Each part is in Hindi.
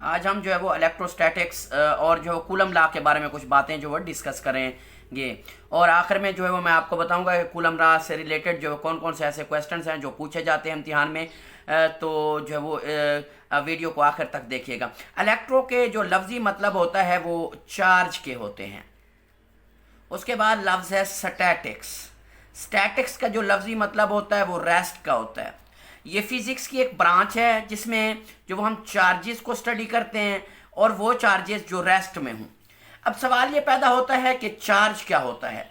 आज हम जो है वो इलेक्ट्रोस्टैटिक्स और जो कूलम लॉ के बारे में कुछ बातें जो है डिस्कस करेंगे। और आखिर में जो है वो मैं आपको बताऊंगा कि कूलम लॉ से रिलेटेड जो कौन कौन से ऐसे क्वेश्चंस हैं जो पूछे जाते हैं इम्तिहान में। तो जो है वो वीडियो को आखिर तक देखिएगा। इलेक्ट्रो के जो लफ्ज़ी मतलब होता है वो चार्ज के होते हैं। उसके बाद लफ्ज़ है स्टैटिक्स। स्टैटिक्स का जो लफ्ज़ी मतलब होता है वो रेस्ट का होता है। ये फिज़िक्स की एक ब्रांच है जिसमें जो हम चार्जेस को स्टडी करते हैं और वो चार्जेस जो रेस्ट में हों। अब सवाल ये पैदा होता है कि चार्ज क्या होता है।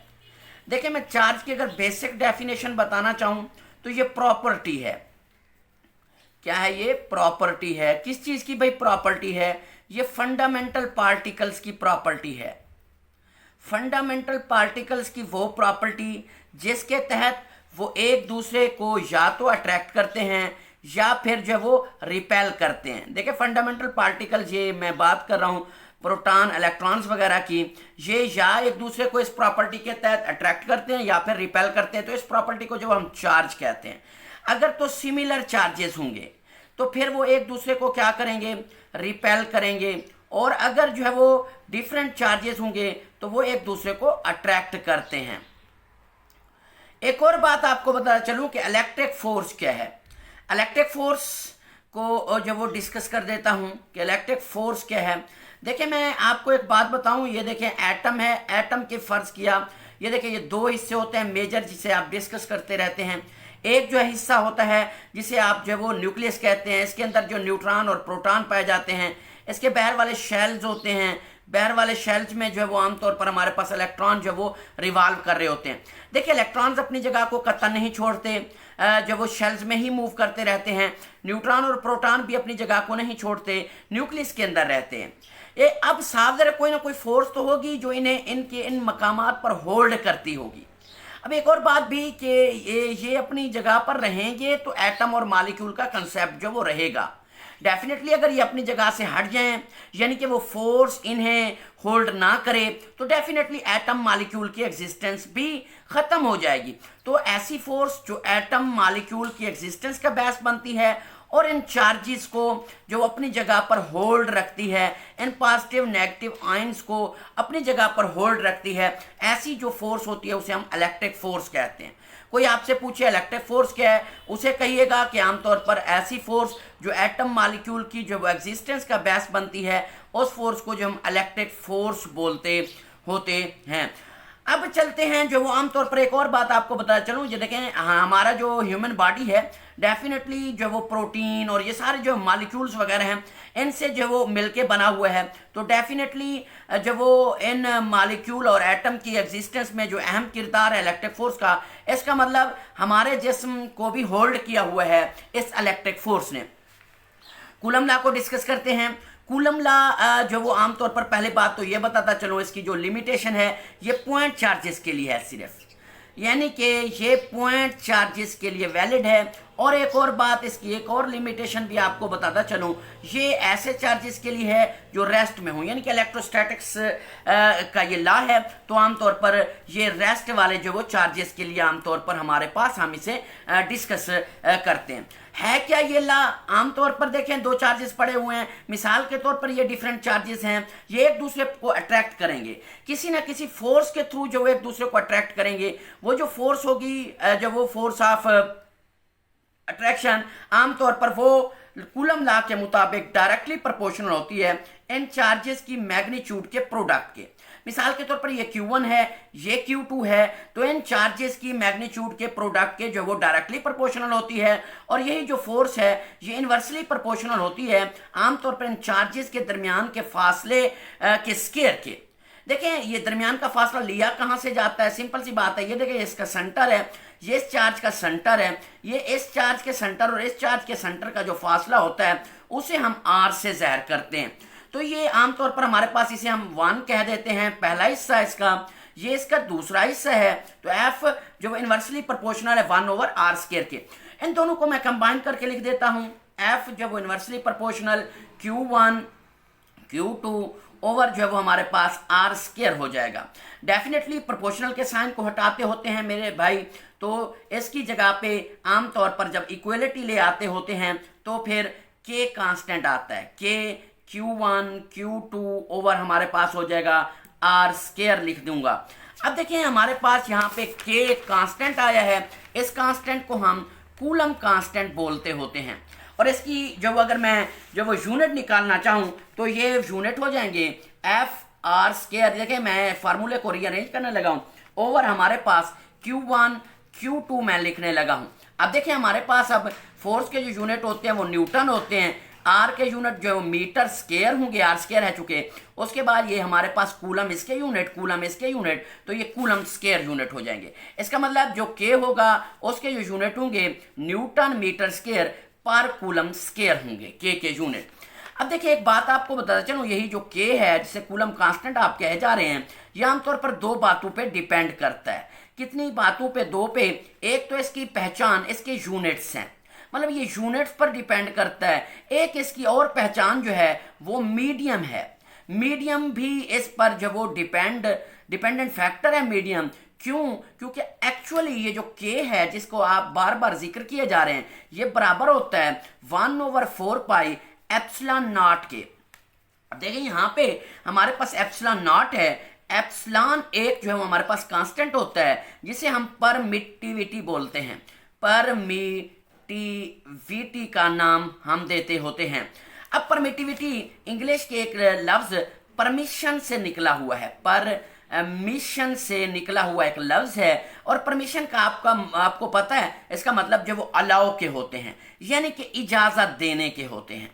देखिए, मैं चार्ज की अगर बेसिक डेफिनेशन बताना चाहूँ तो ये प्रॉपर्टी है। क्या है ये? प्रॉपर्टी है। किस चीज़ की भाई प्रॉपर्टी है? ये फंडामेंटल पार्टिकल्स की प्रॉपर्टी है। फंडामेंटल पार्टिकल्स की वो प्रॉपर्टी जिसके तहत वो एक दूसरे को या तो अट्रैक्ट करते हैं या फिर जो वो रिपेल करते हैं। देखिए, फंडामेंटल पार्टिकल्स, ये मैं बात कर रहा हूँ प्रोटॉन इलेक्ट्रॉन्स वगैरह की, ये या एक दूसरे को इस प्रॉपर्टी के तहत अट्रैक्ट करते हैं या फिर रिपेल करते हैं। तो इस प्रॉपर्टी को जो हम चार्ज कहते हैं। अगर तो सिमिलर चार्जेस होंगे तो फिर वो एक दूसरे को क्या करेंगे? रिपेल करेंगे। और अगर जो है वो डिफरेंट चार्जेस होंगे तो वो एक दूसरे को अट्रैक्ट करते हैं। एक और बात आपको बता चलूं कि इलेक्ट्रिक फोर्स क्या है। इलेक्ट्रिक फोर्स को जो वो डिस्कस कर देता हूं कि इलेक्ट्रिक फोर्स क्या है। देखिए, मैं आपको एक बात बताऊं। ये देखें, एटम है। एटम के फर्ज किया, ये देखिए, ये दो हिस्से होते हैं मेजर जिसे आप डिस्कस करते रहते हैं। एक जो है हिस्सा होता है जिसे आप जो है वो न्यूक्लियस कहते हैं। इसके अंदर जो न्यूट्रॉन और प्रोटॉन पाए जाते हैं। इसके बाहर वाले शेल्स होते हैं। बाहर वाले शेल्स में जो है वो आमतौर पर हमारे पास इलेक्ट्रॉन जो वो रिवॉल्व कर रहे होते हैं। देखिए, इलेक्ट्रॉन्स अपनी जगह को कतई नहीं छोड़ते, जो वो शेल्स में ही मूव करते रहते हैं। न्यूट्रॉन और प्रोटॉन भी अपनी जगह को नहीं छोड़ते, न्यूक्लियस के अंदर रहते हैं। ये अब साफ जरा कोई ना कोई फोर्स तो होगी जो इन्हें इनके इन मकामात पर होल्ड करती होगी। अब एक और बात भी कि ये अपनी जगह पर रहेंगे तो एटम और मॉलिक्यूल का कंसेप्ट जो वो रहेगा। डेफिनेटली अगर ये अपनी जगह से हट जाएं, यानी कि वो फोर्स इन्हें होल्ड ना करे, तो डेफिनेटली एटम मॉलिक्यूल की एग्जिस्टेंस भी ख़त्म हो जाएगी। तो ऐसी फोर्स जो एटम मॉलिक्यूल की एग्जिस्टेंस का बेस बनती है और इन चार्जेस को जो अपनी जगह पर होल्ड रखती है, इन पॉजिटिव नेगेटिव आयंस को अपनी जगह पर होल्ड रखती है, ऐसी जो फोर्स होती है उसे हम इलेक्ट्रिक फोर्स कहते हैं। कोई आपसे पूछे इलेक्ट्रिक फोर्स क्या है, उसे कहिएगा कि आमतौर पर ऐसी फोर्स जो एटम मॉलिक्यूल की जो एग्जिस्टेंस का बेस बनती है, उस फोर्स को जो हम इलेक्ट्रिक फोर्स बोलते होते हैं। अब चलते हैं जो वो आमतौर पर एक और बात आपको बता चलूँ। जो देखें, हमारा जो ह्यूमन बॉडी है डेफिनेटली जो वो प्रोटीन और ये सारे जो मॉलिक्यूल्स वगैरह हैं इनसे जो वो मिलके बना हुआ है। तो डेफिनेटली जो वो इन मॉलिक्यूल और एटम की एग्जिस्टेंस में जो अहम किरदार है इलेक्ट्रिक फोर्स का, इसका मतलब हमारे जिस्म को भी होल्ड किया हुआ है इस इलेक्ट्रिक फोर्स ने। कूलम लॉ को डिस्कस करते हैं। कूलम लॉ जो वो आमतौर पर, पहले बात तो ये बताता चलो, इसकी जो लिमिटेशन है ये पॉइंट चार्जेस के लिए है सिर्फ, यानी कि ये पॉइंट चार्जेस के लिए वैलिड है। और एक और बात, इसकी एक और लिमिटेशन भी आपको बताता चलूँ, ये ऐसे चार्जेस के लिए है जो रेस्ट में हो, यानी कि इलेक्ट्रोस्टैटिक्स का ये लॉ है। तो आमतौर पर ये रेस्ट वाले जो वो चार्जेस के लिए आमतौर पर हमारे पास हम इसे डिस्कस करते हैं। है क्या ये लॉ? आमतौर पर देखें, दो चार्जेस पड़े हुए हैं, मिसाल के तौर पर ये डिफरेंट चार्जेस हैं, ये एक दूसरे को अट्रैक्ट करेंगे किसी ना किसी फोर्स के थ्रू, जो एक दूसरे को अट्रैक्ट करेंगे। वो जो फोर्स होगी, जो वो फोर्स ऑफ अट्रैक्शन, आमतौर पर वो कूलम लॉ के मुताबिक डायरेक्टली प्रोपोर्शनल होती है इन चार्जेस की मैग्नीट्यूड के प्रोडक्ट के। मिसाल के तौर पर ये Q1 है, ये Q2 है, तो इन चार्जेस की मैग्नीट्यूड के प्रोडक्ट के जो वो डायरेक्टली प्रोपोर्शनल होती है। और यही जो फोर्स है ये इनवर्सली प्रोपोर्शनल होती है आमतौर पर इन चार्जेस के दरमियान के फासले के स्क्वायर के। देखें, ये दरमियान का फासला लिया कहाँ से जाता है? सिंपल सी बात है, ये देखें, इसका सेंटर है, ये इस चार्ज का सेंटर है, ये इस चार्ज के सेंटर और इस चार्ज के सेंटर का जो फासला होता है उसे हम R से ज़ाहिर करते हैं। तो ये आमतौर पर हमारे पास, इसे हम 1 कह देते हैं, पहला हिस्सा इसका, ये इसका दूसरा हिस्सा है। तो F जो इनवर्सली प्रोपोर्शनल है 1/r² के। इन दोनों को मैं कंबाइन करके लिख देता हूँ। F जब वो inversely proportional Q1 Q2 over जो है वो हमारे पास R² हो जाएगा। डेफिनेटली प्रोपोर्शनल के साइन को हटाते होते हैं मेरे भाई, तो इसकी जगह पे आमतौर पर जब इक्वलिटी ले आते होते हैं तो फिर K कांस्टेंट आता है। K Q1 Q2 ओवर हमारे पास हो जाएगा आर स्केयर लिख दूंगा। अब देखिए हमारे पास यहाँ पे K कांस्टेंट आया है, इस कांस्टेंट को हम कूलम कांस्टेंट बोलते होते हैं। और इसकी जब अगर मैं जब वो यूनिट निकालना चाहूँ तो ये यूनिट हो जाएंगे एफ आर स्केयर। देखिए मैं फार्मूले को रीअरेंज करने लगा हूँ, ओवर हमारे पास Q1 Q2 मैं लिखने लगा हूँ। अब देखिए हमारे पास अब फोर्स के जो यूनिट होते हैं वो न्यूटन होते हैं, आर के यूनिट जो मीटर स्केयर होंगे, आर स्केयर है चुके। उसके बाद ये हमारे पास कूलम इसके यूनिट, कूलम इसके यूनिट, तो ये कूलम स्केयर यूनिट हो जाएंगे। इसका मतलब जो के होगा उसके जो यूनिट होंगे न्यूटन मीटर स्केयर पर कूलम स्केयर होंगे के यूनिट। अब देखिए एक बात आपको बताता चलूं, यही जो के है जिसे कूलम कांस्टेंट आप कहे जा रहे हैं, ये आमतौर पर दो बातों पे डिपेंड करता है। कितनी बातों पे? दो पे। एक तो इसकी पहचान, इसके यूनिट्स हैं, मतलब ये यूनिट्स पर डिपेंड करता है। एक इसकी और पहचान जो है वो मीडियम है। मीडियम भी इस पर जो वो डिपेंडेंट फैक्टर है मीडियम। क्यों? क्योंकि एक्चुअली ये जो के है जिसको आप बार बार जिक्र किए जा रहे हैं, ये बराबर होता है 1/4 पाई एप्सिलॉन नॉट के। अब देखिए यहाँ पे हमारे पास एप्सिलॉन नॉट है, एप्सिलॉन एक जो है वो हमारे पास कांस्टेंट होता है जिसे हम परमिटिविटी बोलते हैं। परमिटिविटी का नाम हम देते होते हैं। अब परमिटिविटी इंग्लिश के एक लफ्ज परमिशन से निकला हुआ है, परमिशन से निकला हुआ एक लफ्ज है। और परमिशन का आपको पता है इसका मतलब जो वो अलाउ के होते हैं, यानी कि इजाजत देने के होते हैं।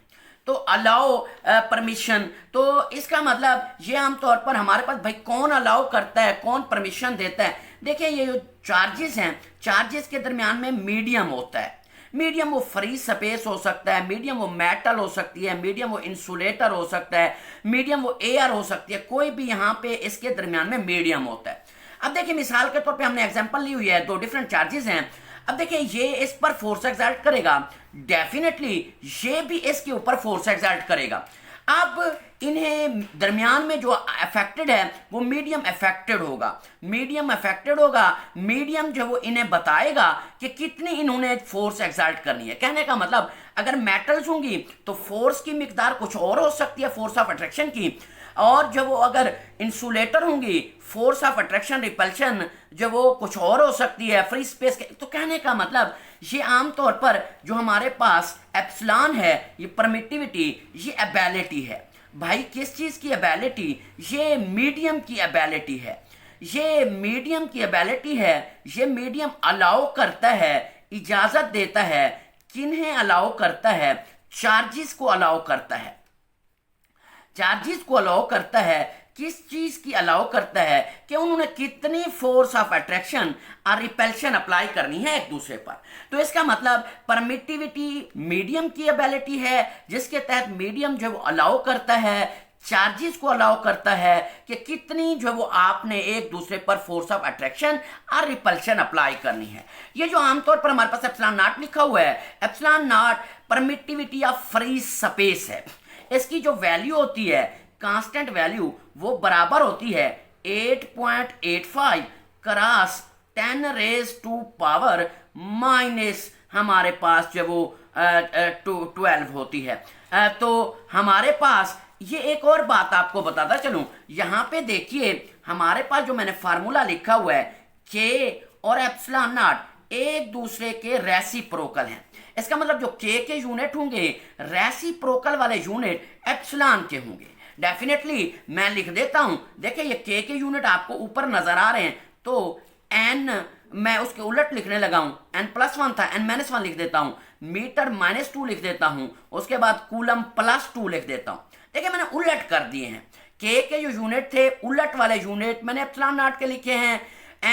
तो अलाउ परमिशन, तो इसका मतलब ये आमतौर पर हमारे पास भाई कौन अलाउ करता है, कौन परमिशन देता है। देखिए ये जो चार्जेस हैं, चार्जेस के दरमियान में मीडियम होता है। मीडियम वो फ्री स्पेस हो सकता है, मीडियम वो मेटल हो सकती है, मीडियम वो इंसुलेटर हो सकता है, मीडियम वो एयर हो सकती है, कोई भी यहाँ पे इसके दरमियान में मीडियम होता है। अब देखिए मिसाल के तौर पे हमने एग्जांपल ली हुई है, दो डिफरेंट चार्जेस हैं। अब देखिए ये इस पर फोर्स एक्सर्ट करेगा, डेफिनेटली ये भी इसके ऊपर फोर्स एक्सर्ट करेगा। अब इन्हें दरमियान में जो अफेक्टेड है वो मीडियम अफेक्टेड होगा, मीडियम अफेक्टेड होगा। मीडियम जो वो इन्हें बताएगा कि कितनी इन्होंने फोर्स एक्सर्ट करनी है। कहने का मतलब अगर मेटल्स होंगी तो फोर्स की मिकदार कुछ और हो सकती है, फोर्स ऑफ अट्रैक्शन की। और जब वो अगर इंसुलेटर होंगी, फोर्स ऑफ अट्रैक्शन रिपल्शन जो वो कुछ और हो सकती है, फ्री स्पेस के। तो कहने का मतलब ये आमतौर पर जो हमारे पास एप्सिलॉन है, ये परमिटिविटी, ये एबिलिटी है। भाई किस चीज़ की एबिलिटी? ये मीडियम की एबिलिटी है, ये मीडियम की एबिलिटी है। ये मीडियम अलाउ करता है, इजाज़त देता है। किन्हें अलाउ करता है? चार्जेस को अलाउ करता है। चार्जेस को अलाउ करता है, किस चीज की अलाउ करता है कि उन्होंने कितनी फोर्स ऑफ अट्रैक्शन और रिपल्शन अप्लाई करनी है एक दूसरे पर। तो इसका मतलब परमिटिविटी मीडियम की एबिलिटी है, जिसके तहत मीडियम जो अलाउ करता है, चार्जेस को अलाउ करता है कि कितनी जो वो आपने एक दूसरे पर फोर्स ऑफ अट्रैक्शन और रिपल्शन अप्लाई करनी है। ये जो आमतौर पर हमारे पास एप्सिलॉन नॉट लिखा हुआ है, epsilon not permittivity of free space है। इसकी जो वैल्यू होती है, कांस्टेंट वैल्यू, वो बराबर होती है 8.85 cross 10 raise to power minus हमारे पास जो वो 12 होती है। तो हमारे पास ये एक और बात आपको बताता चलूं, यहाँ पे देखिए हमारे पास जो मैंने फार्मूला लिखा हुआ है, के और एप्सिलॉन नॉट एक दूसरे के रेसिप्रोकल हैं। इसका मतलब जो के यूनिट होंगे, रेसिप्रोकल वाले यूनिट एप्सिलॉन के होंगे। डेफिनेटली मैं लिख देता हूं, देखिए ये के यूनिट आपको ऊपर नजर आ रहे हैं, तो एन मैं उसके उलट लिखने लगा हूं, n+1 था, n-1 लिख देता हूं, मीटर -2 लिख देता हूं, उसके बाद कूलम +2 लिख देता हूं। देखिए मैंने उलट कर दिए हैं, के जो यूनिट थे उलट वाले यूनिट मैंने एप्सिलॉन नॉट के लिखे हैं,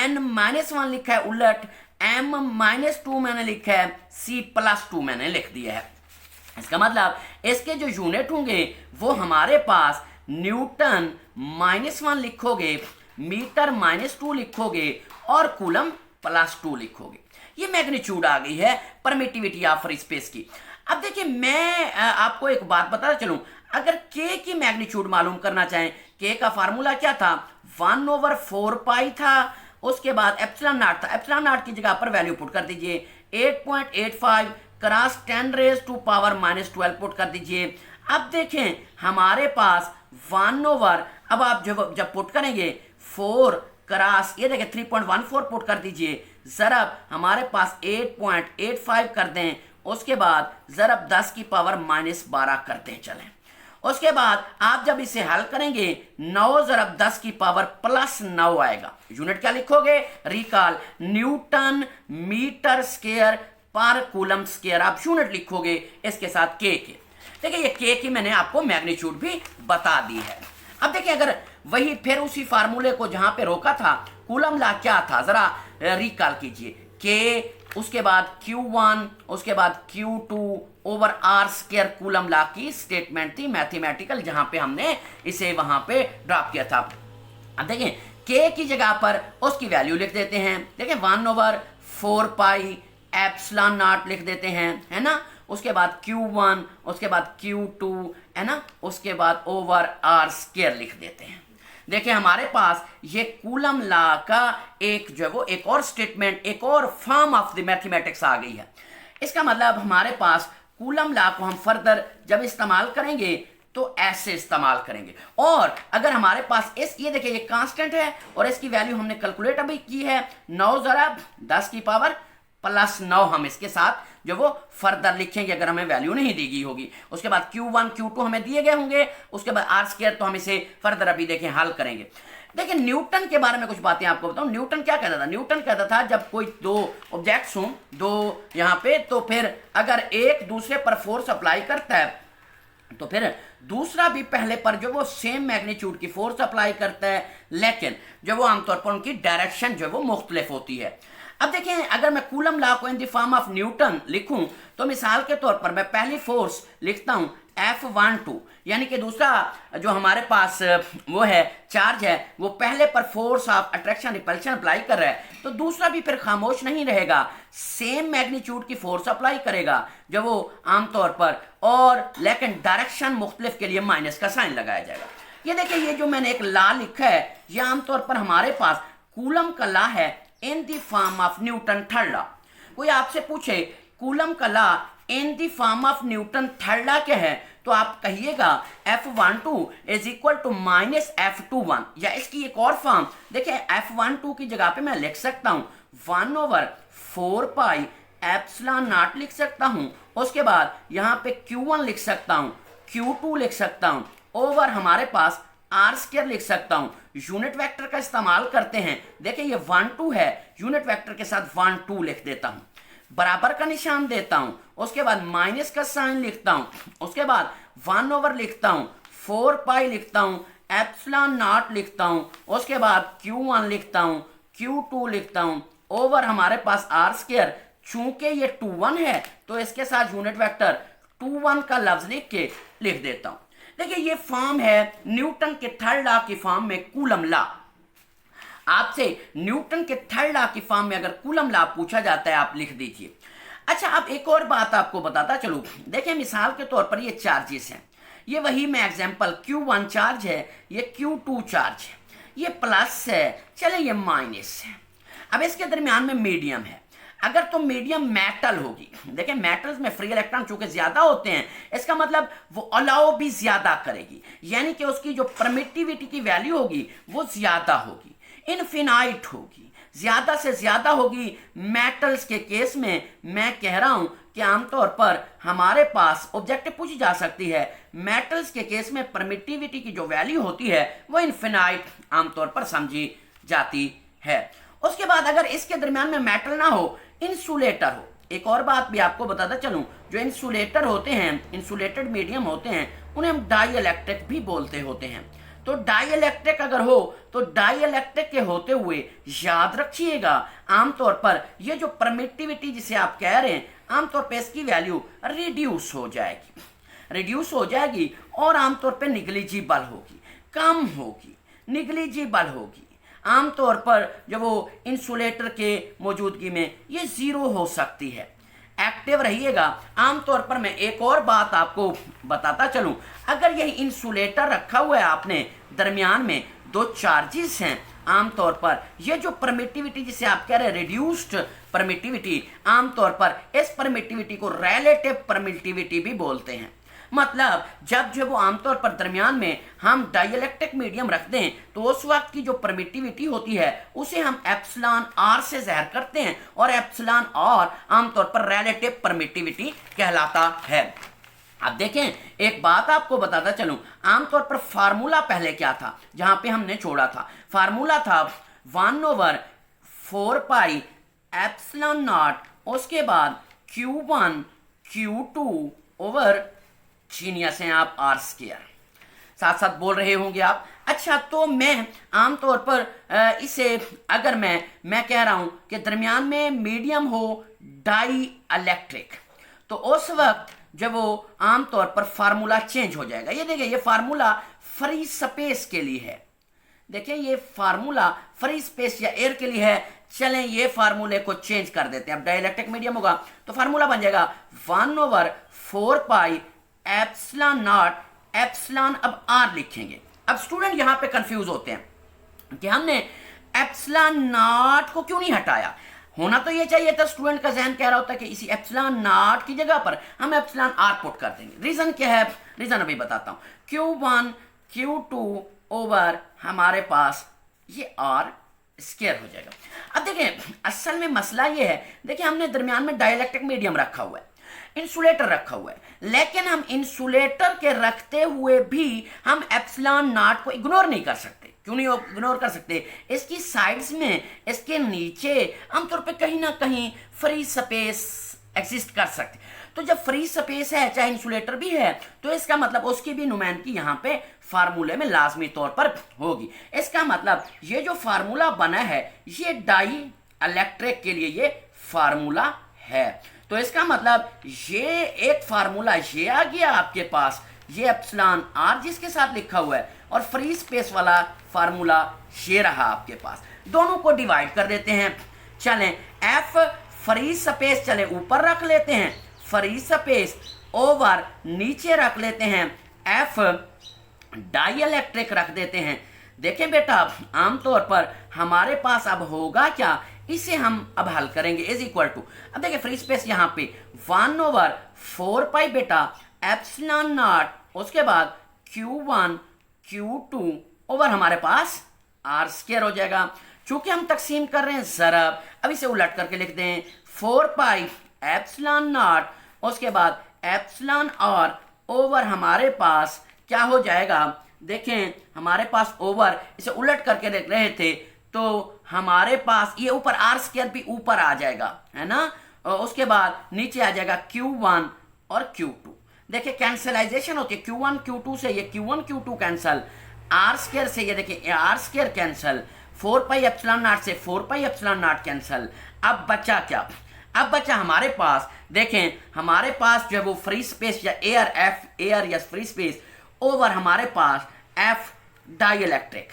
n-1 लिखा है उलट, m-2 मैंने लिखा है, c+2 मैंने लिख दिया है। इसका मतलब इसके जो यूनिट होंगे वो हमारे पास न्यूटन -1 लिखोगे, मीटर -2 लिखोगे और कूलम +2 लिखोगे। ये मैग्नीट्यूड आ गई है परमिटिविटी ऑफ फ्री स्पेस की। अब देखिए मैं आपको एक बात बताता चलूं, अगर के की मैग्नीट्यूड मालूम करना चाहें, के का फार्मूला क्या था, 1/4 पाई था, उसके बाद एप्सिलॉन नॉट था, एप्सिलॉन नॉट की जगह पर वैल्यू पुट कर दीजिए 8.85 cross 10 raise to power -12 put कर दीजिए। अब देखें हमारे पास 1/, अब आप जब पुट करेंगे 4 क्रॉस, ये देखें 3.14 पुट कर दीजिए, ज़रब हमारे पास 8.85 कर दें, उसके बाद ज़रब 10 की पावर -12 करते चलें। उसके बाद आप जब इसे हल करेंगे 9 ज़रब 10 की पावर +9 आएगा। यूनिट क्या लिखोगे? रिकॉल, न्यूटन मीटर स्क्वायर पर कूलम स्क्वायर आप यूनिट लिखोगे इसके साथ के। देखिए ये के की मैंने आपको मैग्नीट्यूड भी बता दी है। अब देखिए अगर वही फिर उसी फार्मूले को जहां पे रोका था, कूलम लॉ क्या था जरा रिकॉल कीजिए। के, उसके बाद Q1, उसके बाद Q2 over R square coulomb law की स्टेटमेंट थी मैथमेटिकल, जहां पे हमने इसे वहां पे ड्रॉप किया था। अब देखें के की जगह पर उसकी वैल्यू लिख देते हैं। देखें 1/4 पाई एप्सिलॉन नॉट लिख देते हैं, है ना। उसके बाद Q1, उसके बाद Q2, है ना, उसके बाद ओवर R स्क्वायर लिख देते हैं। देखिए हमारे पास ये कूलम लॉ का एक जो है वो एक और स्टेटमेंट, एक और फॉर्म ऑफ द मैथमेटिक्स आ गई है। इसका मतलब हमारे पास कूलम लॉ को हम फर्दर जब इस्तेमाल करेंगे तो ऐसे इस्तेमाल करेंगे। और अगर हमारे पास ये देखिए ये कांस्टेंट है और इसकी वैल्यू हमने कैलकुलेट अभी की है, 9 ज़रब 10 की पावर +9 हम इसके साथ जो वो फर्दर लिखेंगे अगर हमें वैल्यू नहीं दी गई होगी। उसके बाद Q1 Q2 हमें दिए गए होंगे, उसके बाद R स्क्वायर, तो हम इसे फर्दर अभी देखें हल करेंगे। देखिए न्यूटन के बारे में कुछ बातें आपको बताऊं। न्यूटन क्या कहता था? न्यूटन कहता था जब कोई दो ऑब्जेक्ट्स हों, दो यहाँ पे, तो फिर अगर एक दूसरे पर फोर्स अप्लाई करता है तो फिर दूसरा भी पहले पर जो वो सेम मैग्नीट्यूड की फोर्स अप्लाई करता है, लेकिन जो वो आमतौर पर उनकी डायरेक्शन जो वो मुख्तलिफ होती है। अब देखें अगर मैं कूलम लॉ को in the form of Newton लिखूं तो मिसाल के तौर पर मैं पहली फोर्स लिखता हूं F12, यानी कि दूसरा जो हमारे पास वो है चार्ज है वो पहले पर force of attraction repulsion apply कर रहा है, तो दूसरा भी फिर खामोश नहीं रहेगा, सेम मैग्नीट्यूड की फोर्स अप्लाई करेगा जो वो आमतौर पर, और लेकिन डायरेक्शन मुख्तलिफ के लिए माइनस का साइन लगाया जाएगा। ये देखिए ये जो मैंने एक लॉ लिखा है ये आमतौर पर हमारे पास कूलम का लॉ है in the form of Newton third law. कोई आपसे पूछे कूलम का law in the form of Newton third law क्या है, तो आप कहिएगा F12 is equal to -F21, या इसकी एक और फॉर्म देखिए F12 की जगह पे मैं लिख सकता हूं 1/4 पाई एप्सिलॉन नॉट लिख सकता हूं, उसके बाद यहां पे Q1 लिख सकता हूं, Q2 लिख सकता हूं, ओवर हमारे पास R स्क्वायर लिख सकता हूं। यूनिट वेक्टर का इस्तेमाल करते हैं, देखिए ये 1 2 है, यूनिट वेक्टर के साथ 1 2 लिख देता हूं, बराबर का निशान देता हूं, उसके बाद माइनस का साइन लिखता हूं, उसके बाद 1/, लिखता हूं 4 पाई लिखता हूं, एप्सिलॉन नॉट लिखता हूं, उसके बाद Q1 लिखता हूं, Q2 लिखता हूं, ओवर हमारे पास R स्क्वायर। चूंकि ये 2 1 है तो इसके साथ यूनिट वेक्टर 2 1 का लफ्ज लिख देता हूं। देखिए ये फॉर्म है न्यूटन के थर्ड लॉ की फॉर्म में कूलम लॉ। आपसे न्यूटन के थर्ड लॉ की फॉर्म में अगर कूलम लॉ पूछा जाता है आप लिख दीजिए। अच्छा अब एक और बात आपको बताता चलूं, देखिए मिसाल के तौर पर ये चार्जेस हैं, ये वही मैं एग्जांपल Q1 चार्ज है, ये Q2 चार्ज है, ये प्लस है, चले ये माइनस है। अब इसके दरमियान में मीडियम है, अगर तो मीडियम मेटल होगी, देखिए मेटल्स में फ्री इलेक्ट्रॉन चूंकि ज्यादा होते हैं, इसका मतलब वो अलाउ भी ज्यादा करेगी, यानी कि उसकी जो परमिटिविटी की वैल्यू होगी वो ज्यादा होगी, इनफिनाइट होगी, ज्यादा से ज्यादा होगी। मेटल्स के केस में मैं कह रहा हूं कि आमतौर पर हमारे पास ऑब्जेक्टिव पूछी जा सकती है, मेटल्स के केस में परमिटिविटी की जो वैल्यू होती है वो इनफिनाइट आमतौर पर समझी जाती है। उसके बाद अगर इसके दरमियान में मेटल ना हो, इंसुलेटर हो, एक और बात भी आपको बताता चलूं, जो इंसुलेटर होते हैं, इंसुलेटेड मीडियम होते हैं, उन्हें हम डाई इलेक्ट्रिक भी बोलते होते हैं। तो डाई इलेक्ट्रिक अगर हो तो डाई इलेक्ट्रिक के होते हुए याद रखिएगा आमतौर पर ये जो परमिटिविटी जिसे आप कह रहे हैं, आमतौर पर इसकी वैल्यू रिड्यूस हो जाएगी और आमतौर पर निग्लिजिबल होगी, कम होगी, निग्लिजिबल होगी। आमतौर पर जब वो इंसुलेटर के मौजूदगी में ये 0 हो सकती है। एक्टिव रहिएगा। आमतौर पर मैं एक और बात आपको बताता चलूं, अगर यही इंसुलेटर रखा हुआ है आपने, दरमियान में दो चार्जेस हैं, आमतौर पर ये जो परमिटिविटी जिसे आप कह रहे हैं रिड्यूस्ड परमिटिविटी, आमतौर पर इस परमिटिविटी को रिलेटिव परमिटिविटी भी बोलते हैं। मतलब जब जो वो आमतौर पर दरमियान में हम डाइलेक्ट्रिक मीडियम रखते हैं तो उस वक्त की जो परमिटिविटी होती है उसे हम एप्सिलॉन आर से ज़ाहिर करते हैं, और एप्सिलॉन आर आमतौर पर रिलेटिव परमिटिविटी कहलाता है। अब देखें, एक बात आपको बताता चलूं, आमतौर पर फार्मूला पहले क्या था, जहां पे हमने छोड़ा था, फार्मूला था 1/4 पाई एप्सिलॉन नॉट, उसके बाद Q1 Q2 ओवर जीनियस हैं आप आर स्क्वायर, साथ साथ बोल रहे होंगे आप। अच्छा, तो मैं आमतौर पर इसे अगर मैं कह रहा हूं कि दरमियान में मीडियम हो डाई इलेक्ट्रिक, तो उस वक्त जब वो आमतौर पर फार्मूला चेंज हो जाएगा। ये देखिए, ये फार्मूला फ्री स्पेस के लिए है, देखिए ये फार्मूला फ्री स्पेस या एयर के लिए है। चलें ये फार्मूले को चेंज कर देते हैं, अब डाइलेक्ट्रिक मीडियम होगा तो फार्मूला बन जाएगा 1/4 पाई एप्सिलॉन नॉट, एप्सिलॉन अब आर लिखेंगे। अब स्टूडेंट यहां पे कंफ्यूज होते हैं कि हमने एप्सिलॉन नॉट को क्यों नहीं हटाया, होना तो ये चाहिए था, स्टूडेंट का जहन कह रहा होता है कि इसी एप्सिलॉन नॉट की जगह पर हम एप्सिलॉन आर पुट कर देंगे। रीजन क्या है, रीजन अभी बताता हूं। Q1 Q2 ओवर हमारे पास ये आर स्क्वायर हो जाएगा। अब देखिए असल में मसला ये है, देखिए हमने दरमियान में डाइलेक्ट्रिक मीडियम रखा हुआ है, इंसुलेटर रखा हुआ है, लेकिन हम इंसुलेटर के रखते हुए भी हम एप्सिलॉन नॉट को इग्नोर नहीं कर सकते। क्यों नहीं इग्नोर कर सकते, इसकी साइड्स में, इसके नीचे आमतौर पे कहीं ना कहीं फ्री स्पेस एग्जिस्ट कर सकते। तो जब फ्री स्पेस है, चाहे इंसुलेटर भी है, तो इसका मतलब उसकी भी नुमाइंदगी यहाँ पे फार्मूले में लाजमी तौर पर होगी। इसका मतलब ये जो फार्मूला बना है ये डाई इलेक्ट्रिक के लिए ये फार्मूला है, तो इसका मतलब ये एक फार्मूला ये आ गया आपके पास, ये एप्सिलॉन आर जिसके साथ लिखा हुआ है, और फ्री स्पेस वाला फार्मूला ये रहा आपके पास। दोनों को डिवाइड कर देते हैं। चलें एफ फ्री स्पेस चले ऊपर रख लेते हैं, फ्री स्पेस ओवर नीचे रख लेते हैं, एफ डाई इलेक्ट्रिक रख देते हैं। देखें बेटा, आमतौर पर हमारे पास अब होगा क्या, इसे हम अब हल करेंगे, इज इक्वल टू, अब देखिए फ्री स्पेस यहाँ पे 1/4 पाई बेटा एप्सिलॉन नॉट, उसके बाद Q1 Q2 ओवर हमारे पास आर स्क्वायर हो जाएगा। चूंकि हम तकसीम कर रहे हैं ज़रब, अब इसे उलट करके लिख दें 4 पाई एप्सिलॉन नॉट, उसके बाद एप्सिलॉन आर ओवर हमारे पास क्या हो जाएगा, देखें हमारे पास ओवर, इसे उलट करके देख रहे थे तो हमारे पास ये ऊपर आर स्क्वायर भी ऊपर आ जाएगा, है ना, उसके बाद नीचे आ जाएगा Q1 और Q2। देखिए कैंसलाइजेशन होती है, Q1 Q2 से ये Q1 Q2 cancel, are square से ये देखिए R square cancel, 4 pi epsilon naught से 4 पाई एप्सिलॉन नॉट कैंसल। अब बचा क्या, अब बचा हमारे पास, देखें हमारे पास जो है वो फ्री स्पेस या एयर, एफ एयर या फ्री स्पेस ओवर हमारे पास एफ डाई इलेक्ट्रिक,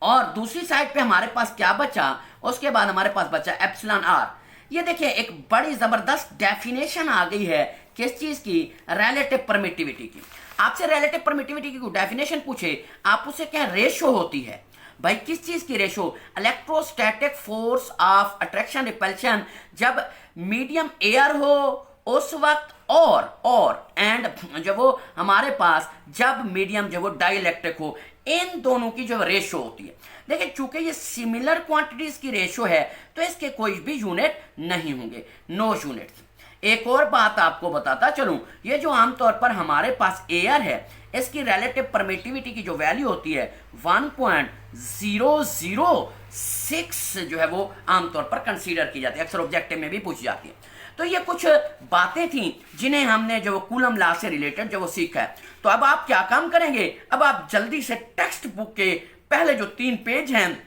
और दूसरी साइड पे हमारे पास क्या बचा, उसके बाद हमारे पास बचा एप्सिलॉन आर। ये देखिए एक बड़ी जबरदस्त डेफिनेशन आ गई है किस चीज की, रिलेटिव परमिटिविटी की। आपसे रिलेटिव परमिटिविटी की डेफिनेशन पूछे, आप उससे क्या रेशो होती है भाई, किस चीज की ratio, electrostatic force of attraction repulsion, जब मीडियम एयर हो उस वक्त, और एंड जब वो हमारे पास जब मीडियम जो वो डाई इलेक्ट्रिक हो, इन दोनों की जो रेशो होती है। देखिए चूंकि ये सिमिलर क्वांटिटीज की रेशो है तो इसके कोई भी यूनिट नहीं होंगे, नो यूनिट्स। एक और बात आपको बताता चलूं, ये जो आमतौर पर हमारे पास एयर है, इसकी रिलेटिव परमिटिविटी की जो वैल्यू होती है 1.006 जो है वो आमतौर पर कंसीडर की जाती है, अक्सर ऑब्जेक्टिव में भी पूछी जाती है। तो ये कुछ बातें थी जिन्हें हमने जो कूलम लॉ से रिलेटेड जो वो सीखा है। तो अब आप क्या काम करेंगे, अब आप जल्दी से टेक्स्ट बुक के पहले जो 3 पेज हैं,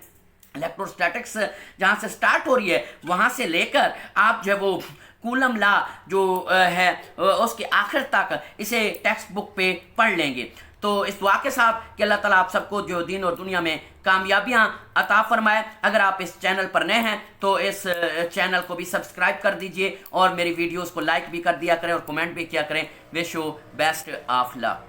इलेक्ट्रोस्टैटिक्स जहां से स्टार्ट हो रही है वहां से लेकर आप जो वो कूलम लॉ जो है उसके आखिर तक इसे टेक्स्ट बुक पे पढ़ लेंगे। तो इस दुआ के साथ कि अल्लाह ताला आप सबको जो दीन और दुनिया में कामयाबियां अता फरमाए। अगर आप इस चैनल पर नए हैं तो इस चैनल को भी सब्सक्राइब कर दीजिए और मेरी वीडियोस को लाइक भी कर दिया करें और कमेंट भी किया करें। Wish you best of luck.